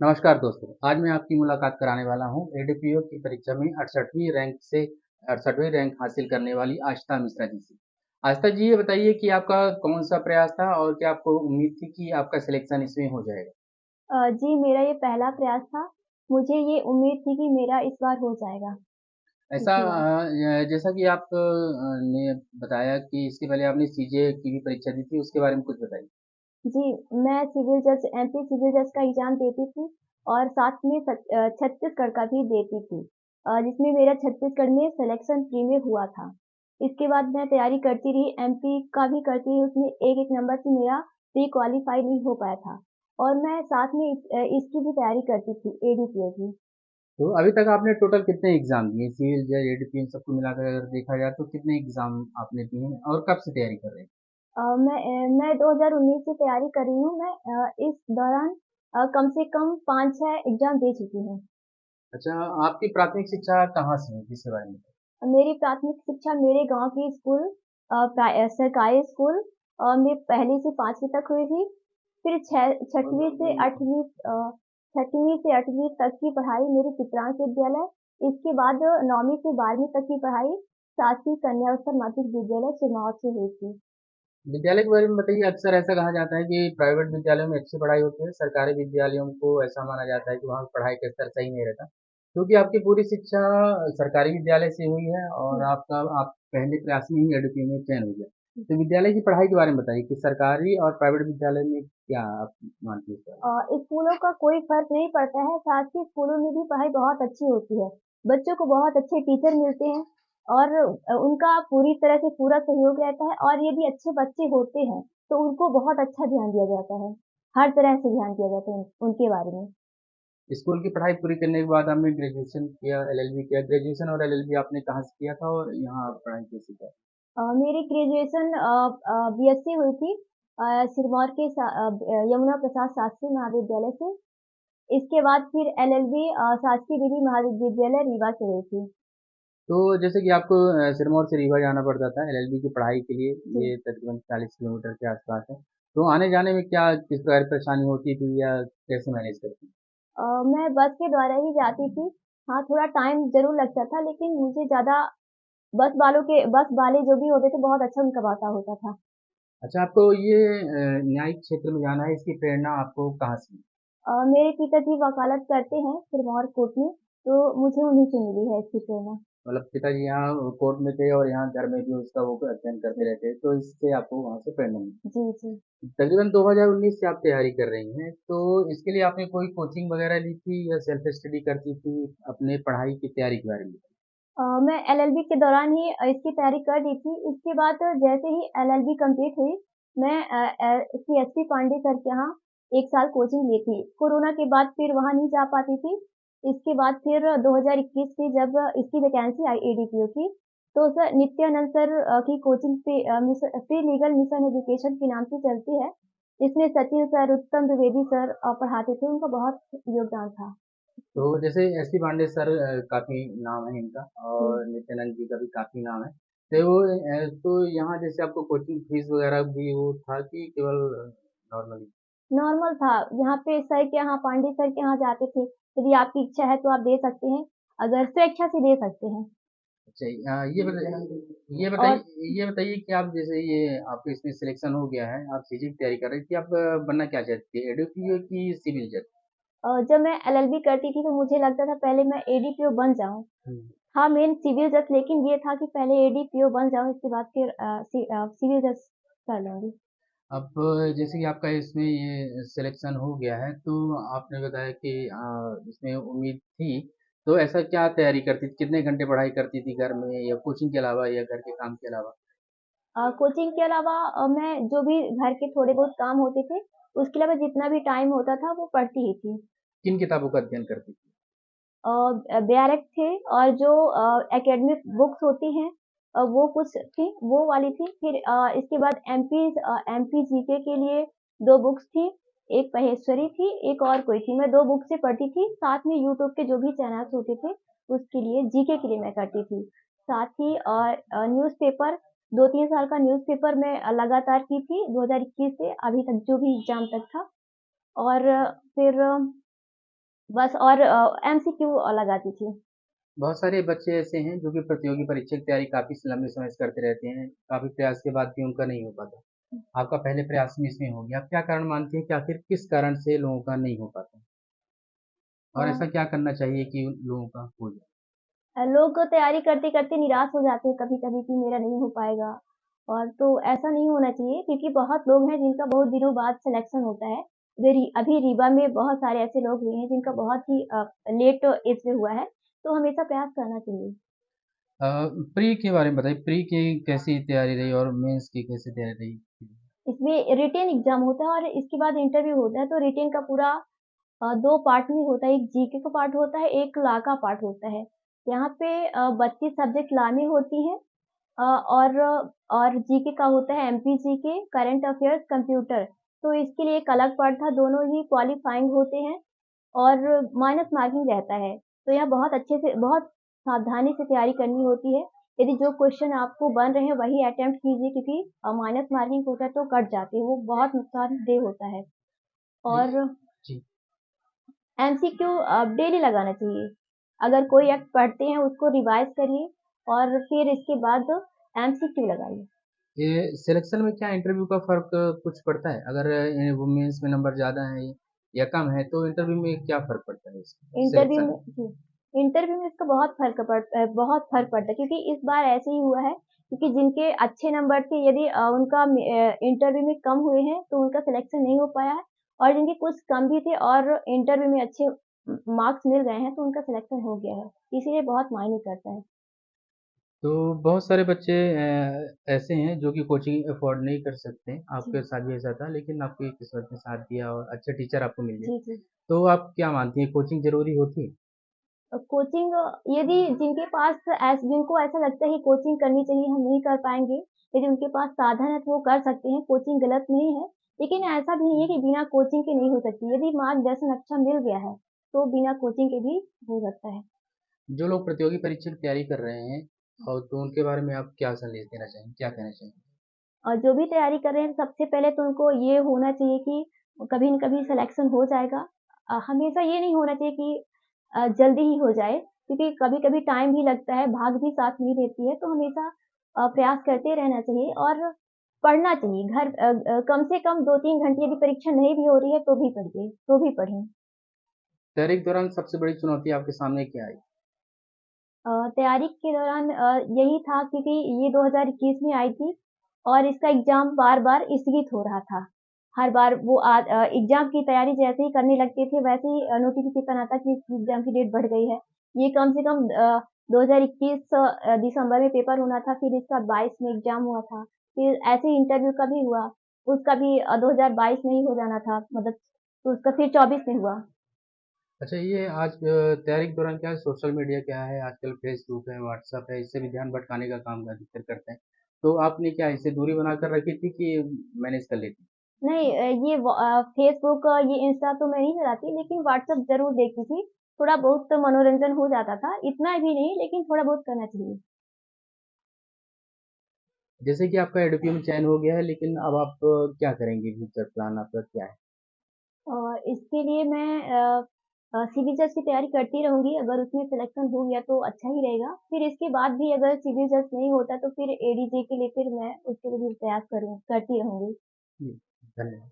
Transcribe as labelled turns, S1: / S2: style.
S1: नमस्कार दोस्तों, आज मैं आपकी मुलाकात कराने वाला हूँ एडीपीओ की परीक्षा में 68वीं रैंक हासिल करने वाली आस्था मिश्रा जी से। आस्था जी, ये बताइए कि आपका कौन-सा प्रयास था और क्या आपको उम्मीद थी कि आपका सिलेक्शन इसमें हो जाएगा?
S2: जी, मेरा ये पहला प्रयास था। मुझे ये उम्मीद थी कि मेरा इस बार हो जाएगा।
S1: ऐसा
S2: जी हाँ।
S1: जैसा कि आप ने बताया कि इसके पहले आपने सीजे की भी परीक्षा दी थी, उसके बारे में कुछ बताइए?
S2: जी, मैं सिविल जज एमपी सिविल जज का एग्ज़ाम देती थी और साथ में छत्तीसगढ़ का भी देती थी। जिसमें मेरा छत्तीसगढ़ में सिलेक्शन प्री में हुआ था। इसके बाद मैं तैयारी करती रही, एमपी का भी करती रही, उसमें एक-एक नंबर से मेरा प्री क्वालीफाई नहीं हो पाया था और मैं साथ में इसकी भी तैयारी करती थी, एडीपीओ की।
S1: तो अभी तक आपने टोटल कितने एग्ज़ाम दिए? सिविल, जज, एडीपीओ इन सबको मिलाकर अगर देखा जाए तो कितने एग्ज़ाम आपने दिए हैं और कब से तैयारी कर रहे हैं?
S2: मैं 2019 से तैयारी कर रही हूँ। मैं इस दौरान कम से कम 5-6 एग्ज़ाम दे चुकी हूँ।
S1: अच्छा, आपकी प्राथमिक शिक्षा कहाँ से हुई? इसके बारे में बताइए?
S2: मेरी प्राथमिक शिक्षा मेरे गाँव की स्कूल सरकारी स्कूल में पहली से 5वीं तक हुई थी। फिर 6वीं से 8वीं तक की पढ़ाई मेरे चित्रांश विद्यालय, इसके बाद 9वीं से 12वीं तक की पढ़ाई शासकीय कन्या उच्चतर माध्यमिक विद्यालय सिरमौर से हुई थी।
S1: विद्यालय के बारे में बताइए। अक्सर ऐसा कहा जाता है कि प्राइवेट विद्यालयों में अच्छी पढ़ाई होती है, सरकारी विद्यालयों को ऐसा माना जाता है कि वहाँ पढ़ाई का स्तर सही नहीं रहता। क्योंकि आपकी पूरी शिक्षा सरकारी विद्यालय से हुई है और
S2: हुँ।
S1: आप पहले क्लास में ही एडुकेशन में चयन हो गया। तो विद्यालय की पढ़ाई के बारे में बताइए कि सरकारी और प्राइवेट विद्यालय में क्या आप मानती हैं इस बारे में?
S2: स्कूलों का कोई फ़र्क नहीं पड़ता है, साथ ही स्कूलों में भी पढ़ाई बहुत अच्छी होती है। बच्चों को बहुत अच्छे टीचर मिलते हैं और उनका पूरी तरह से पूरा सहयोग रहता है और यदि अच्छे बच्चे होते हैं, तो उनको बहुत अच्छा ध्यान दिया जाता है। हर तरह से ध्यान दिया जाता है उनके बारे में।
S1: स्कूल की पढ़ाई पूरी करने के बाद आपने ग्रेजुएशन किया, एलएलबी किया। ग्रेजुएशन और एलएलबी आपने कहाँ से किया था और यहाँ पढ़ाई कैसे किया?
S2: मेरी ग्रेजुएशन बीएससी हुई थी सिरमौर के यमुना प्रसाद शास्त्री महाविद्यालय से। इसके बाद फिर एलएलबी शासकीय डिग्री महाविद्यालय रीवा से हुई थी।
S1: तो जैसे कि आपको सिरमौर से रीवा जाना पड़ता था एलएलबी की पढ़ाई के लिए,
S2: जी।
S1: ये तकरीबन 40 किलोमीटर के आसपास है। तो आने-जाने में क्या किस प्रकार की परेशानी होती थी या कैसे मैनेज करती थी?
S2: मैं बस के द्वारा ही जाती थी। हाँ, थोड़ा टाइम ज़रूर लगता था लेकिन मुझे ज़्यादा बस वाले जो भी होते थे बहुत अच्छा उनका बर्ताव होता था।
S1: अच्छा, आपको ये न्यायिक क्षेत्र में जाना है, इसकी प्रेरणा आपको कहाँ से मिली?
S2: मेरे पिताजी वकालत करते हैं सिरमौर कोर्ट में, तो मुझे उन्हीं से मिली है इसकी प्रेरणा।
S1: मतलब पिताजी यहाँ कोर्ट में थे और यहाँ घर में भी उसका वो अध्ययन करते
S2: जी,
S1: रहते हैं, तो इससे आपको वहाँ से प्रेरणा मिली।
S2: जी, जी।
S1: तकरीबन 2019 से आप तैयारी कर रही हैं, तो इसके लिए आपने कोई कोचिंग वगैरह ली थी या सेल्फ स्टडी करती थी? अपने पढ़ाई की तैयारी के बारे में बताइए।
S2: मैं एलएलबी के दौरान ही इसकी तैयारी कर ली थी। इसके बाद जैसे ही एलएलबी कंप्लीट हुई, मैं सीएसपी पांडे सर के यहाँ 1 साल कोचिंग ली थी। कोरोना के बाद फिर वहाँ नहीं जा पाती थी। इसके बाद फिर 2021 में जब इसकी वैकेंसी आई एडीपीओ की, तो सर नित्यानंद सर की coaching pre legal mission education के नाम से चलती है। इसमें सचिन सर, उत्तम द्विवेदी सर पढ़ाते थे। उनका बहुत योगदान था।
S1: तो जैसे एसपी पांडे सर काफ़ी नाम है इनका
S2: जी।
S1: और नित्यानंद जी का भी काफ़ी नाम है। तो वो तो यहाँ जैसे आपको कोचिंग फीस वगैरह भी वो था कि केवल नॉर्मली?
S2: नॉर्मल था। यहाँ पे सर के यहाँ पांडे सर के यहाँ जाते थे। यदि आपकी इच्छा है तो आप दे सकते हैं, अगर स्वेच्छा से दे सकते हैं।
S1: अच्छा, ये
S2: और
S1: बताइए कि आप जैसे ये आपके इसमें सिलेक्शन हो गया है, आप सीजी की तैयारी कर रही थी, आप बनना क्या चाहती थी? एडुकी की सिविल जज?
S2: जब मैं एलएलबी करती थी तो मुझे लगता था पहले मैं एडीपीओ बन जाऊँ।
S1: हुँ।
S2: हाँ, मेन सिविल जज लेकिन ये था कि पहले एडीपीओ बन जाऊँ इसके बाद फिर सिविल जज कर लूँगी।
S1: अब जैसे कि आपका इसमें ये सिलेक्शन हो गया है, तो आपने बताया कि इसमें उम्मीद थी, तो ऐसा क्या तैयारी करती थी? कितने घंटे पढ़ाई करती थी घर में या कोचिंग के अलावा या घर के काम के अलावा?
S2: कोचिंग के अलावा मैं जो भी घर के थोड़े बहुत काम होते थे, उसके अलावा जितना भी टाइम होता था वो पढ़ती ही थी।
S1: किन किताबों का अध्ययन करती थी?
S2: बैरक थे और जो एकेडमिक बुक्स होती हैं वो कुछ थी, वो वाली थी। फिर इसके बाद एमपी जीके के लिए 2 बुक्स थी, एक पहेश्वरी थी, एक और कोई थी। मैं 2 बुक से पढ़ती थी, साथ में यूट्यूब के जो भी चैनल्स होते थे, उसके लिए जीके के लिए मैं करती थी। साथ ही न्यूज़पेपर 2-3 साल का न्यूज़पेपर मैं लगातार की थी, 2021 से अभी तक जो भी एग्ज़ाम तक था। और फिर बस और एमसीक्यू लगाती थी।
S1: बहुत सारे बच्चे ऐसे हैं जो कि प्रतियोगी परीक्षा की तैयारी काफ़ी लंबे समय से करते रहते हैं, काफ़ी प्रयास के बाद भी उनका नहीं हो पाता। आपका पहले प्रयास में इसमें हो गया। आप क्या कारण मानते हैं कि आखिर किस कारण से लोगों का नहीं हो पाता?
S2: अ,
S1: और ऐसा क्या करना चाहिए कि उन लोगों का हो जाए?
S2: लोग तैयारी करते-करते निराश हो जाते हैं कभी-कभी कि मेरा नहीं हो पाएगा और तो ऐसा नहीं होना चाहिए क्योंकि बहुत लोग हैं जिनका बहुत दिनों बाद सिलेक्शन होता है। अभी रीवा में बहुत सारे ऐसे लोग हुए हैं जिनका बहुत ही लेट एज में हुआ है, तो हमेशा प्रयास करना चाहिए।
S1: अ, प्री के बारे में बताइए, प्री की कैसी तैयारी रही और मेंस की कैसी तैयारी रही?
S2: इसमें रिटेन एग्ज़ाम होता है और इसके बाद इंटरव्यू होता है, तो रिटेन का पूरा 2 पार्ट में होता है, एक जीके का पार्ट होता है, एक लॉ का पार्ट होता है। यहाँ पे 32 सब्जेक्ट लॉ में होती हैं और जीके का होता है MP GK, current affairs, computer. तो इसके लिए एक अलग पार्ट था, दोनों ही क्वालीफाइंग होते हैं और माइनस मार्किंग रहता है। तो यहाँ बहुत अच्छे से बहुत सावधानी से तैयारी करनी होती है। यदि जो क्वेश्चन आपको बन रहे हैं वही अटेम्प्ट कीजिए क्योंकि माइनस मार्किंग होता है तो कट जाते हैं, वो बहुत नुकसानदेह होता है।
S1: जी,
S2: और
S1: जी।
S2: एमसीक्यू डेली लगाना चाहिए। अगर कोई एक्ट पढ़ते हैं उसको रिवाइज़ करिए और फिर इसके बाद एमसीक्यू लगाइए।
S1: ये सिलेक्शन में क्या इंटरव्यू का फ़र्क कुछ पड़ता है? अगर वो मेंस में नंबर ज़्यादा है या कम है, तो इंटरव्यू में क्या फ़र्क पड़ता है इसका
S2: इंटरव्यू
S1: सिलेक्शन?
S2: में जी, इंटरव्यू में इसका बहुत फ़र्क पड़ता है क्योंकि इस बार ऐसे ही हुआ है क्योंकि जिनके अच्छे नंबर थे यदि उनका इंटरव्यू में कम हुए हैं तो उनका सिलेक्शन नहीं हो पाया है और जिनके कुछ कम भी थे और इंटरव्यू में अच्छे मार्क्स मिल गए हैं तो उनका सिलेक्शन हो गया है। इसीलिए बहुत मायने करता है।
S1: तो बहुत सारे बच्चे ऐसे हैं जो कि कोचिंग अफ़ोर्ड नहीं कर सकते।
S2: जी,
S1: आपके साथ भी ऐसा था लेकिन आपकी किस्मत ने साथ दिया और अच्छे टीचर आपको मिल गए।
S2: जी, जी।
S1: तो आप क्या मानती हैं कोचिंग ज़रूरी होती है?
S2: कोचिंग यदि जिनके पास जिनको ऐसा लगता है कि कोचिंग करनी चाहिए, हम नहीं कर पाएँगे, यदि उनके पास साधन है तो वो कर सकते हैं, कोचिंग गलत नहीं है। लेकिन ऐसा भी नहीं है कि बिना कोचिंग के नहीं हो सकती, यदि मार्गदर्शन अच्छा मिल गया है, तो बिना कोचिंग के भी हो सकता है।
S1: जो लोग प्रतियोगी परीक्षा की तैयारी कर रहे हैं और तो उनके बारे में आप क्या संदेश देना चाहेंगे? क्या कहना चाहेंगे?
S2: और जो भी तैयारी कर रहे हैं, सबसे पहले तो उनको ये होना चाहिए कि कभी न कभी सिलेक्शन हो जाएगा। हमेशा ये नहीं होना चाहिए कि जल्दी ही हो जाए, क्योंकि कभी-कभी टाइम भी लगता है, भाग भी साथ नहीं देती है, तो हमेशा प्रयास करते रहना चाहिए और पढ़ना चाहिए। कम से कम 2-3 घंटे यदि परीक्षा नहीं भी हो रही है, तो भी पढ़िए, तो भी पढ़ें।
S1: तैयारी के दौरान सबसे बड़ी चुनौती आपके सामने क्या आई?
S2: तैयारी के दौरान यही था क्योंकि ये 2021 में आई थी और इसका एग्ज़ाम बार-बार स्थगित हो रहा था। हर बार वो एग्ज़ाम की तैयारी जैसे ही करने लगते थे वैसे ही नोटिफ़िकेशन आता कि इस एग्ज़ाम की डेट बढ़ गई है। ये कम से कम 2021 दिसंबर में पेपर होना था, फिर इसका 22 में एग्ज़ाम हुआ था। फिर ऐसे ही इंटरव्यू का भी हुआ, उसका भी 2022 में ही हो जाना था मतलब तो उसका फिर 24 में हुआ।
S1: अच्छा ये आज तैयारी के दौरान क्या है सोशल मीडिया क्या है आजकल फेसबुक है व्हाट्सएप है इससे भी ध्यान भटकाने का काम अधिकतर करते हैं। तो आपने क्या इससे दूरी बनाकर रखी थी कि मैनेज कर लेती?
S2: नहीं फ़ेसबुक ये इंस्टा तो मैं नहीं चलाती लेकिन व्हाट्सएप ज़रूर देखती थी। थोड़ा बहुत मनोरंजन हो जाता था, इतना भी नहीं लेकिन थोड़ा बहुत करना चाहिए।
S1: जैसे कि आपका एडुपी में चयन हो गया है लेकिन अब आप क्या करेंगे फ्यूचर प्लान आपका क्या है?
S2: इसके लिए मैं सिविल जज की तैयारी करती रहूँगी, अगर उसमें सिलेक्शन हो गया तो अच्छा ही रहेगा। फिर इसके बाद भी अगर सिविल जज नहीं होता तो फिर एडीजे के लिए फिर मैं उसके लिए भी प्रयास करती रहूँगी।
S1: जी, धन्यवाद।